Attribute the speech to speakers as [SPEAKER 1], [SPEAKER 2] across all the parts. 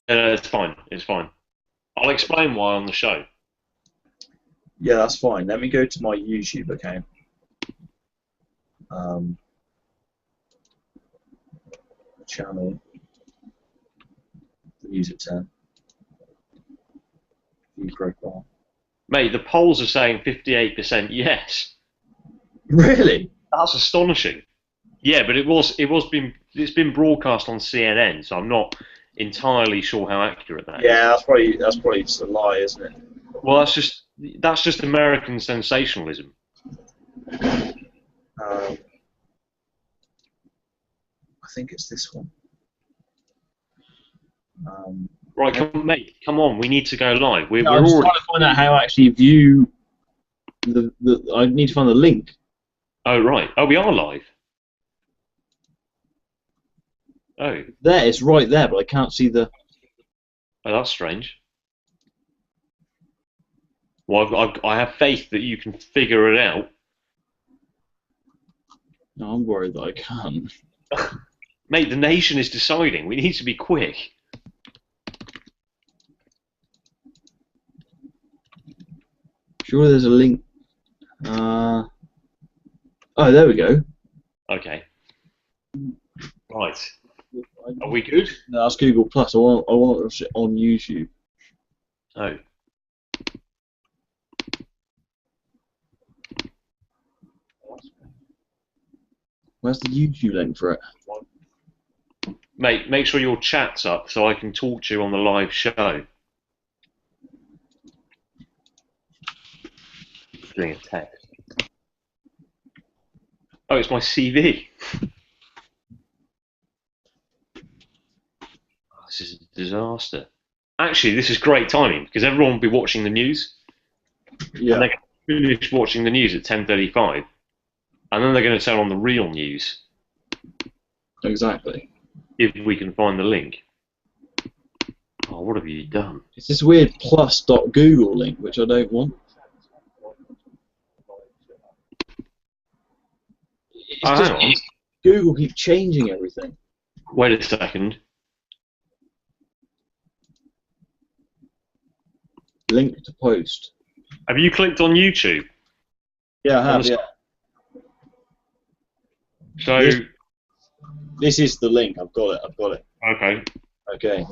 [SPEAKER 1] It's fine. It's fine. I'll explain why on the show.
[SPEAKER 2] Yeah, that's fine. Let me go to my YouTube account. Um, Channel, the News at 10, view profile.
[SPEAKER 1] Mate, the polls are saying 58% yes.
[SPEAKER 2] Really?
[SPEAKER 1] That's astonishing. Yeah, but it's been broadcast on CNN, so I'm not entirely sure how accurate that is.
[SPEAKER 2] Yeah, that's probably just a lie, isn't it?
[SPEAKER 1] Well, that's just American sensationalism.
[SPEAKER 2] Um, I think it's this one. Um,
[SPEAKER 1] Right, mate, come on, we need to go live. We're
[SPEAKER 2] no,
[SPEAKER 1] we're
[SPEAKER 2] I'm just
[SPEAKER 1] already.
[SPEAKER 2] trying to find out how I actually view the. I need to find the link.
[SPEAKER 1] Oh right. Oh, we are live. Oh,
[SPEAKER 2] There, it's right there, but I can't see the.
[SPEAKER 1] oh, that's strange. Well, I have faith that you can figure it out.
[SPEAKER 2] No, I'm worried that I can't.
[SPEAKER 1] Mate, the nation is deciding. We need to be quick.
[SPEAKER 2] Sure, there's a link. Oh, there we go.
[SPEAKER 1] Okay. Right. Are we good?
[SPEAKER 2] No, that's Google Plus. I want it on YouTube.
[SPEAKER 1] Oh.
[SPEAKER 2] Where's the YouTube link for it?
[SPEAKER 1] Mate, make sure your chat's up so I can talk to you on the live show. Doing a text. Oh, it's my CV. Oh, this is a disaster. Actually, this is great timing because everyone will be watching the news,
[SPEAKER 2] Yeah.
[SPEAKER 1] and they're going to finish watching the news at 10:35, and then they're going to turn on the real news
[SPEAKER 2] Exactly.
[SPEAKER 1] if we can find the link. Oh, what have you done?
[SPEAKER 2] It's this weird plus.google link, which I don't want.
[SPEAKER 1] Oh, hang on.
[SPEAKER 2] Google keeps changing everything.
[SPEAKER 1] Wait a second.
[SPEAKER 2] Link to post.
[SPEAKER 1] Have you clicked on YouTube?
[SPEAKER 2] Yeah, I have, yeah.
[SPEAKER 1] So,
[SPEAKER 2] This is the link. I've got it.
[SPEAKER 1] okay.
[SPEAKER 2] Okay.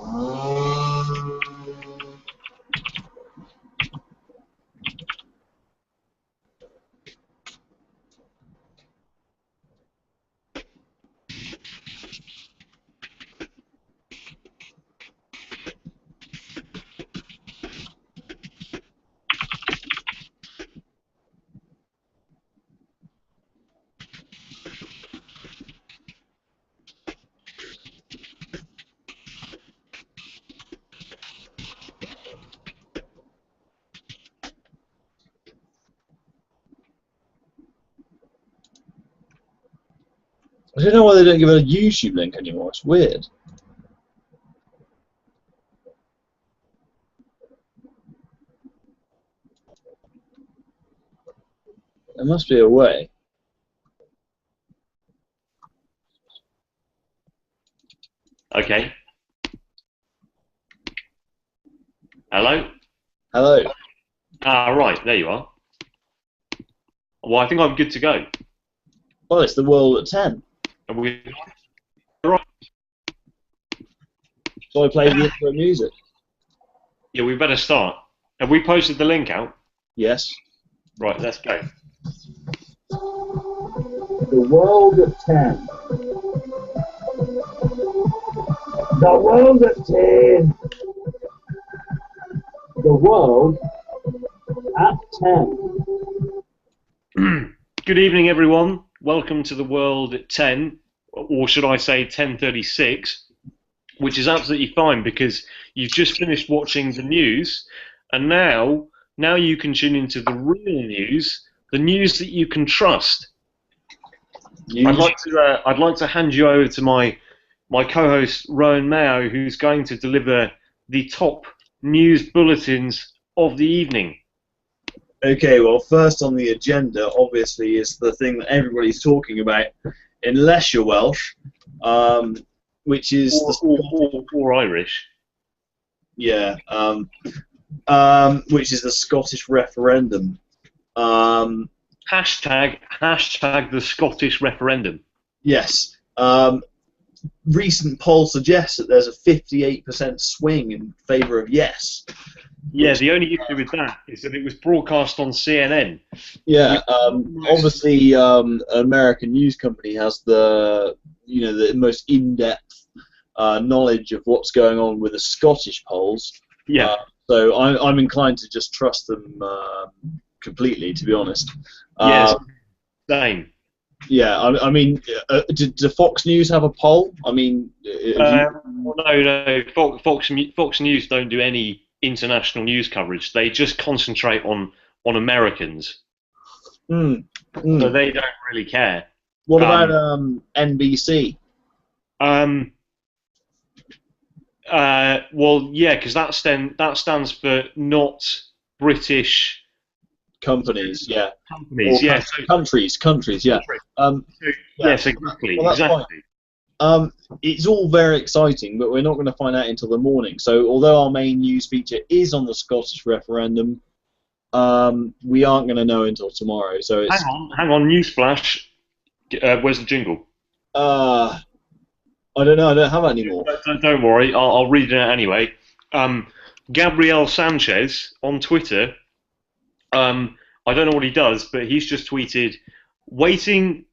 [SPEAKER 2] I don't know why they don't give it a YouTube link anymore. It's weird. There must be a way.
[SPEAKER 1] Okay. Hello?
[SPEAKER 2] Hello.
[SPEAKER 1] Ah, right. There you are. Well, I think I'm good to go.
[SPEAKER 2] Well, it's the world at 10.
[SPEAKER 1] Are we right?
[SPEAKER 2] So I play the intro music.
[SPEAKER 1] Yeah, we better start. Have we posted the link out?
[SPEAKER 2] Yes.
[SPEAKER 1] Right, let's go.
[SPEAKER 2] The world at 10. The world at 10. The world at 10.
[SPEAKER 1] Good evening, everyone. Welcome to the world at 10, or should I say 10:36, which is absolutely fine because you've just finished watching the news, and now you can tune into the real news, the news that you can trust. I'd like to hand you over to my co-host Rowan Mayo, who's going to deliver the top news bulletins of the evening.
[SPEAKER 2] Okay, well, first on the agenda, obviously, is the thing that everybody's talking about, unless you're Welsh, which is
[SPEAKER 1] or Irish.
[SPEAKER 2] Yeah. Which is the Scottish referendum.
[SPEAKER 1] Hashtag the Scottish referendum.
[SPEAKER 2] Yes. Recent poll suggests that there's a 58% swing in favour of yes.
[SPEAKER 1] Yeah, the only issue with that is that it was broadcast on CNN.
[SPEAKER 2] Yeah, obviously, an American news company has the most in-depth knowledge of what's going on with the Scottish polls.
[SPEAKER 1] Yeah.
[SPEAKER 2] So I'm inclined to just trust them completely, to be honest.
[SPEAKER 1] Yes. Same.
[SPEAKER 2] Yeah, I mean, do Fox News have a poll? I mean,
[SPEAKER 1] no. Fox News don't do any international news coverage. They just concentrate on Americans. So they don't really care.
[SPEAKER 2] What about NBC?
[SPEAKER 1] Well, yeah, because that stands for not British
[SPEAKER 2] companies. Yeah.
[SPEAKER 1] Companies. Yeah.
[SPEAKER 2] Countries. Yeah.
[SPEAKER 1] Yes, exactly.
[SPEAKER 2] Well,
[SPEAKER 1] exactly.
[SPEAKER 2] It's all very exciting, but we're not going to find out until the morning. So, although our main news feature is on the Scottish referendum, we aren't going to know until tomorrow. So it's
[SPEAKER 1] hang on, newsflash. Where's the jingle?
[SPEAKER 2] I don't know. I don't have it anymore.
[SPEAKER 1] Don't worry. I'll read it out anyway. Gabriel Sanchez on Twitter. I don't know what he does, but he's just tweeted, waiting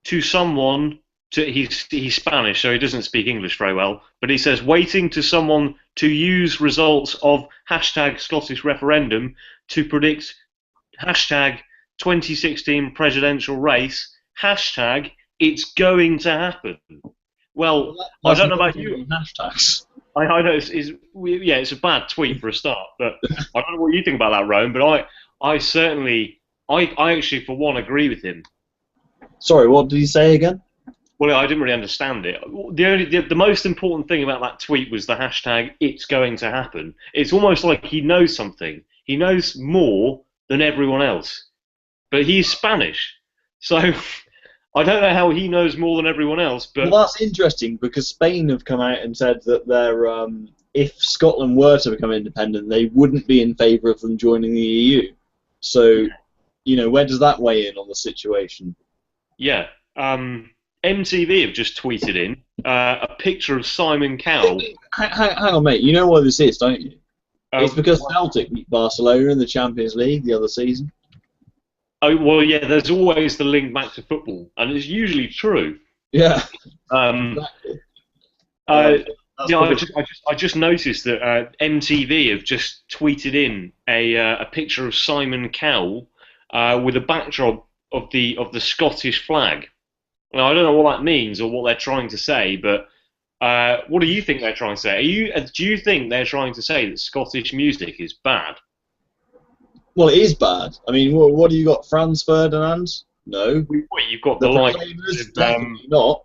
[SPEAKER 1] to someone to. He's Spanish, so he doesn't speak English very well. But he says, waiting to someone to use results of hashtag Scottish referendum to predict hashtag 2016 presidential race. Hashtag it's going to happen. Well, I don't know about you.
[SPEAKER 2] Hashtags.
[SPEAKER 1] I know it's a bad tweet for a start, but I don't know what you think about that, Rowan. But I actually, for one, agree with him.
[SPEAKER 2] Sorry, what did he say again?
[SPEAKER 1] Well, I didn't really understand it. The most important thing about that tweet was the hashtag "It's going to happen." It's almost like he knows something. He knows more than everyone else, but he's Spanish, so I don't know how he knows more than everyone else. But
[SPEAKER 2] well, that's interesting because Spain have come out and said that they're if Scotland were to become independent, they wouldn't be in favour of them joining the EU. So, where does that weigh in on the situation?
[SPEAKER 1] Yeah. MTV have just tweeted in a picture of Simon Cowell.
[SPEAKER 2] Hang on, mate. You know why this is, don't you? It's because Celtic beat Barcelona in the Champions League the other season.
[SPEAKER 1] Oh, well, yeah, there's always the link back to football, and it's usually true.
[SPEAKER 2] Yeah.
[SPEAKER 1] Exactly. I just noticed that MTV have just tweeted in a picture of Simon Cowell with a backdrop of the Scottish flag. Now, I don't know what that means or what they're trying to say, but what do you think they're trying to say? Do you think they're trying to say that Scottish music is bad?
[SPEAKER 2] Well, it is bad. I mean, what do you got? Franz Ferdinand? No.
[SPEAKER 1] Well, you've got the likes of
[SPEAKER 2] definitely not.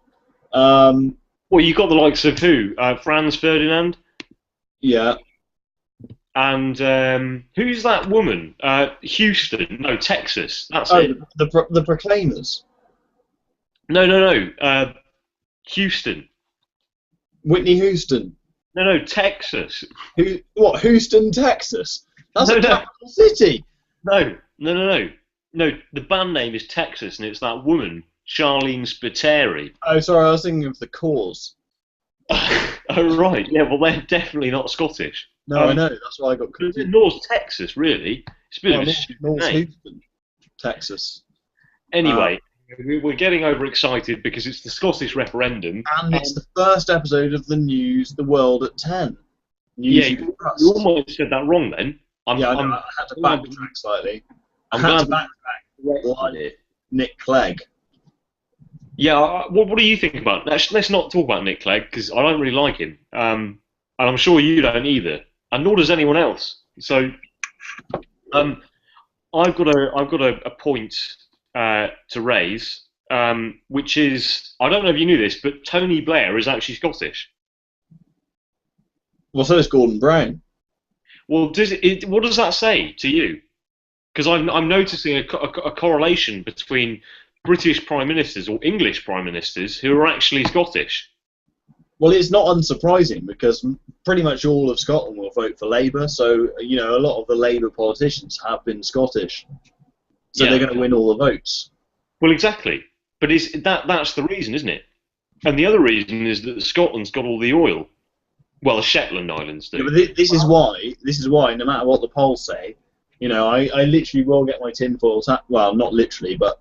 [SPEAKER 1] Well, you've got the likes of who? Franz Ferdinand.
[SPEAKER 2] Yeah.
[SPEAKER 1] And who's that woman? Houston? No, Texas. That's it.
[SPEAKER 2] The Proclaimers.
[SPEAKER 1] No. Houston.
[SPEAKER 2] Whitney Houston.
[SPEAKER 1] No, Texas.
[SPEAKER 2] What? Houston, Texas. That's a capital city.
[SPEAKER 1] No. The band name is Texas, and it's that woman, Charlene Spiteri.
[SPEAKER 2] Oh, sorry, I was thinking of The Cause.
[SPEAKER 1] Oh, right. Yeah, well, they're definitely not Scottish.
[SPEAKER 2] No, I know. That's why I got confused.
[SPEAKER 1] It's North Texas, really. It's a bit of a stupid
[SPEAKER 2] North
[SPEAKER 1] name.
[SPEAKER 2] Houston, Texas.
[SPEAKER 1] Anyway, we're getting overexcited because it's the Scottish referendum.
[SPEAKER 2] And it's the first episode of the news, The World at 10.
[SPEAKER 1] You almost said that wrong then.
[SPEAKER 2] I had to backtrack slightly. I had to backtrack like Nick Clegg.
[SPEAKER 1] Yeah, what do you think about it? Let's not talk about Nick Clegg because I don't really like him. And I'm sure you don't either. And nor does anyone else. So I've got a point to raise, which is, I don't know if you knew this, but Tony Blair is actually Scottish.
[SPEAKER 2] Well, so is Gordon Brown.
[SPEAKER 1] Well, what does that say to you? Because I'm noticing a correlation between British prime ministers or English prime ministers who are actually Scottish.
[SPEAKER 2] Well, it's not unsurprising because pretty much all of Scotland will vote for Labour. So a lot of the Labour politicians have been Scottish, so they're going to win all the votes.
[SPEAKER 1] Well, exactly. But that's the reason, isn't it? And the other reason is that Scotland's got all the oil. Well, the Shetland Islands do.
[SPEAKER 2] Yeah, but this is why, no matter what the polls say, I literally will get my tinfoil hat. Well, not literally, but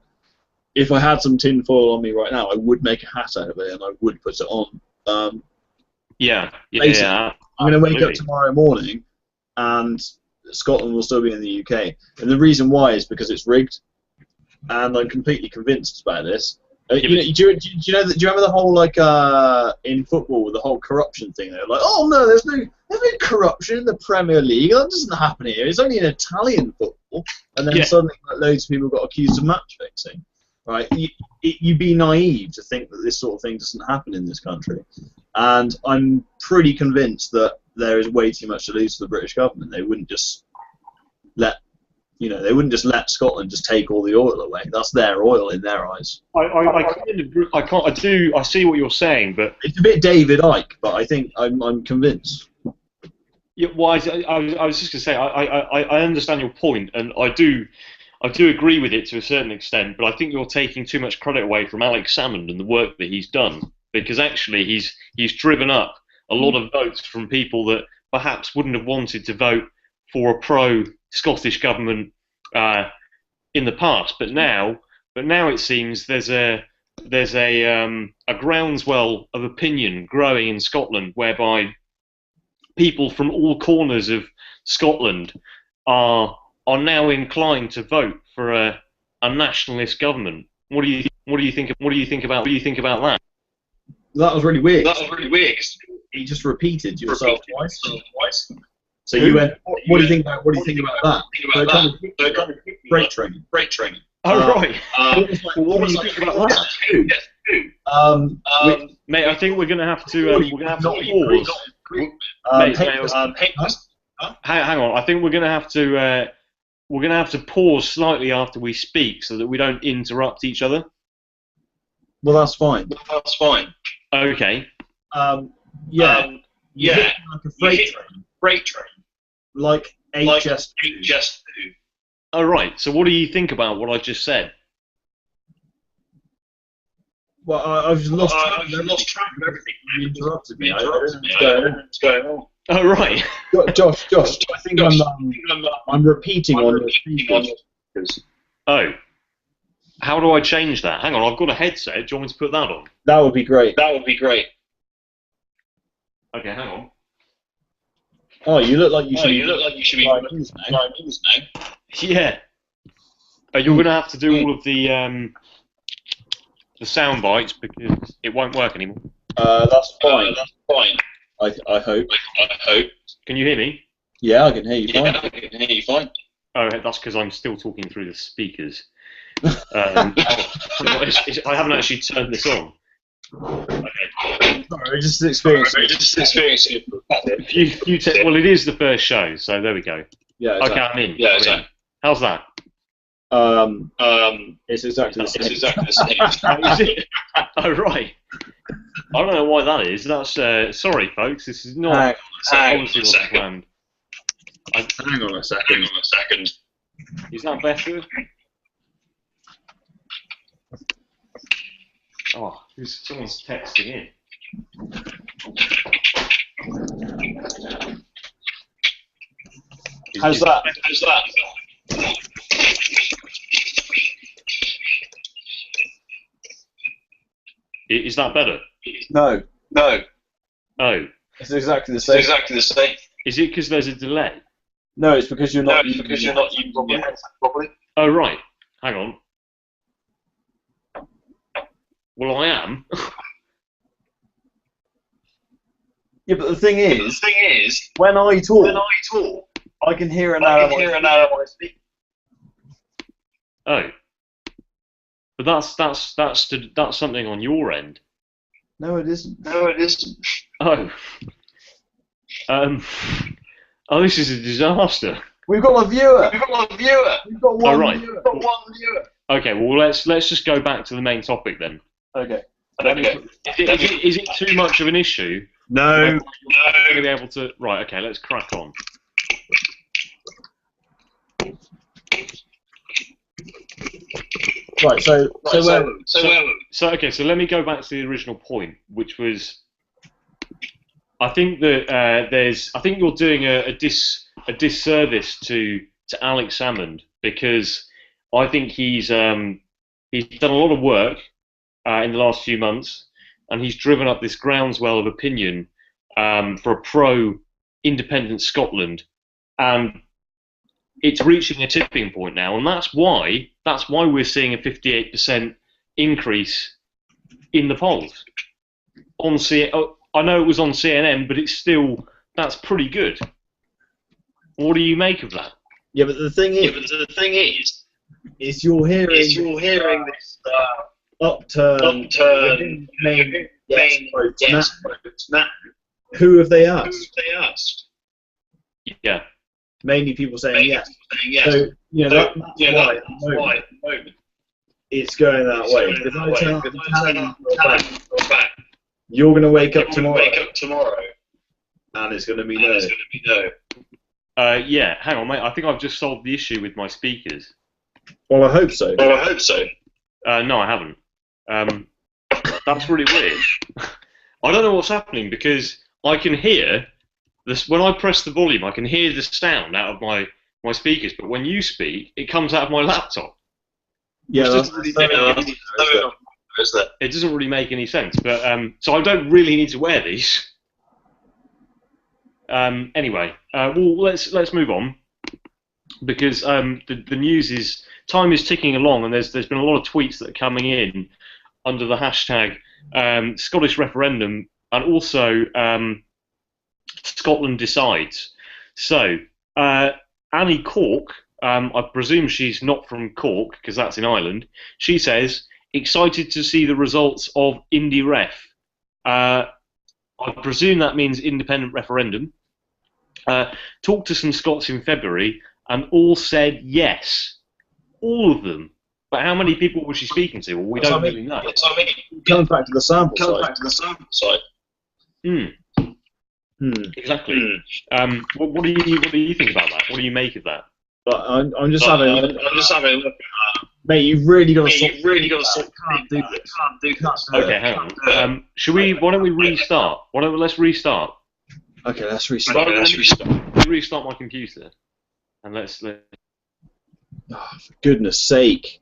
[SPEAKER 2] if I had some tinfoil on me right now, I would make a hat out of it and I would put it on.
[SPEAKER 1] Yeah.
[SPEAKER 2] I'm going to wake up tomorrow morning and Scotland will still be in the UK. And the reason why is because it's rigged, and I'm completely convinced about this. Do you remember the whole in football, the whole corruption thing? They're like, oh no, there's no corruption in the Premier League. That doesn't happen here. It's only in Italian football. And then suddenly, loads of people got accused of match fixing. Right? You'd be naive to think that this sort of thing doesn't happen in this country. And I'm pretty convinced that there is way too much to lose to the British government. They wouldn't just let Scotland just take all the oil away. That's their oil in their eyes.
[SPEAKER 1] I see what you're saying, but
[SPEAKER 2] it's a bit David Icke, but I think I'm convinced.
[SPEAKER 1] Yeah, well, I was just going to say I understand your point, and I do agree with it to a certain extent, but I think you're taking too much credit away from Alex Salmond and the work that he's done, because actually he's driven up a lot of votes from people that perhaps wouldn't have wanted to vote for a pro-Scottish government in the past, but now it seems there's a groundswell of opinion growing in Scotland, whereby people from all corners of Scotland are now inclined to vote for a nationalist government. What do you think about that?
[SPEAKER 2] That was really weird. You just repeated yourself twice. So you went. What do you think about that? Freight training.
[SPEAKER 1] Oh right. What do you think about that? Mate, I think we're going to have to pause. Hang on. I think we're going to have to pause slightly after we speak so that we don't interrupt each other.
[SPEAKER 2] Well, that's fine.
[SPEAKER 1] Okay.
[SPEAKER 2] Like a freight train. Like HS2.
[SPEAKER 1] Oh, right. So what do you think about what I just said?
[SPEAKER 2] Well, I've lost track of everything. You interrupted me. I don't know what's going on.
[SPEAKER 1] Oh, right.
[SPEAKER 2] Josh, I think I'm repeating on the speakers.
[SPEAKER 1] Oh. How do I change that? Hang on, I've got a headset. Do you want me to put that on?
[SPEAKER 2] That would be great.
[SPEAKER 1] Okay, hang on.
[SPEAKER 2] Oh, you look like you should be news now.
[SPEAKER 1] Yeah. You're going to have to do all of the sound bites because it won't work anymore.
[SPEAKER 2] That's fine. I hope.
[SPEAKER 1] Can you hear me?
[SPEAKER 2] Yeah, I can hear you fine.
[SPEAKER 1] Oh, that's because I'm still talking through the speakers. I haven't actually turned this on. Okay.
[SPEAKER 2] Sorry, just experiencing it.
[SPEAKER 1] Well, it is the first show, so there we go.
[SPEAKER 2] Yeah. Exactly.
[SPEAKER 1] Okay, I'm in. Yeah, exactly. How's that?
[SPEAKER 2] It's exactly the same.
[SPEAKER 1] Is it? Oh, right. I don't know why that is. That's sorry, folks. This is not obviously wasn't planned.
[SPEAKER 2] Hang on a second.
[SPEAKER 1] Is that better? Oh, someone's texting in.
[SPEAKER 2] How's that?
[SPEAKER 1] Is that better?
[SPEAKER 2] No.
[SPEAKER 1] Oh.
[SPEAKER 2] It's exactly the same.
[SPEAKER 1] Is it because there's a delay?
[SPEAKER 2] No, it's because you're not using your headset properly.
[SPEAKER 1] Oh, right. Hang on. Well, I am.
[SPEAKER 2] Yeah, but the thing is, when I talk, I can hear an hour when I speak.
[SPEAKER 1] Oh. But that's something on your end.
[SPEAKER 2] No, it isn't.
[SPEAKER 1] Oh. Oh, this is a disaster.
[SPEAKER 2] We've got a viewer. We've got one
[SPEAKER 1] right.
[SPEAKER 2] viewer.
[SPEAKER 1] Okay, well let's just go back to the main topic then.
[SPEAKER 2] Okay.
[SPEAKER 1] Is it too much of an issue?
[SPEAKER 2] No.
[SPEAKER 1] We're going to be able to. Right. Okay. Let's crack on.
[SPEAKER 2] Right. So
[SPEAKER 1] let me go back to the original point, which was, I think that I think you're doing a disservice to Alex Salmond, because I think he's done a lot of work in the last few months, and he's driven up this groundswell of opinion for a pro-independent Scotland, and it's reaching a tipping point now, and that's why we're seeing a 58% increase in the polls. I know it was on CNN, but that's pretty good. What do you make of that?
[SPEAKER 2] Yeah, but the thing is you're hearing this upturn main votes now. Who have they asked?
[SPEAKER 1] Yeah.
[SPEAKER 2] Mainly people saying yes. So, that's why at the moment it's going that way. If I turn back, you're going to wake up tomorrow, and it's going to be no.
[SPEAKER 1] Yeah, hang on, mate. I think I've just solved the issue with my speakers.
[SPEAKER 2] Well, I hope so.
[SPEAKER 1] No, I haven't. That's really weird. I don't know what's happening, because I can hear this when I press the volume. I can hear the sound out of my speakers, but when you speak, it comes out of my laptop.
[SPEAKER 2] Yeah,
[SPEAKER 1] it doesn't really make any sense. But so I don't really need to wear these. Anyway, well, let's move on, because the news time is ticking along, and there's been a lot of tweets that are coming in under the hashtag Scottish referendum, and also Scotland decides. So Annie Cork, I presume she's not from Cork because that's in Ireland. She says, excited to see the results of IndyRef. I presume that means independent referendum. Talked to some Scots in February, and all said yes. All of them. But how many people was she speaking to? Well, we don't really know.
[SPEAKER 2] Comes back to the sample side.
[SPEAKER 1] Exactly. What do you think about that? What do you make of that?
[SPEAKER 2] But I'm just having a look. Mate, you've really got to sort. Can't do this.
[SPEAKER 1] Okay, hang on. Why don't we restart? Let's restart.
[SPEAKER 2] Okay, let's restart.
[SPEAKER 1] Let me restart my computer, and let's.
[SPEAKER 2] Oh, for goodness sake!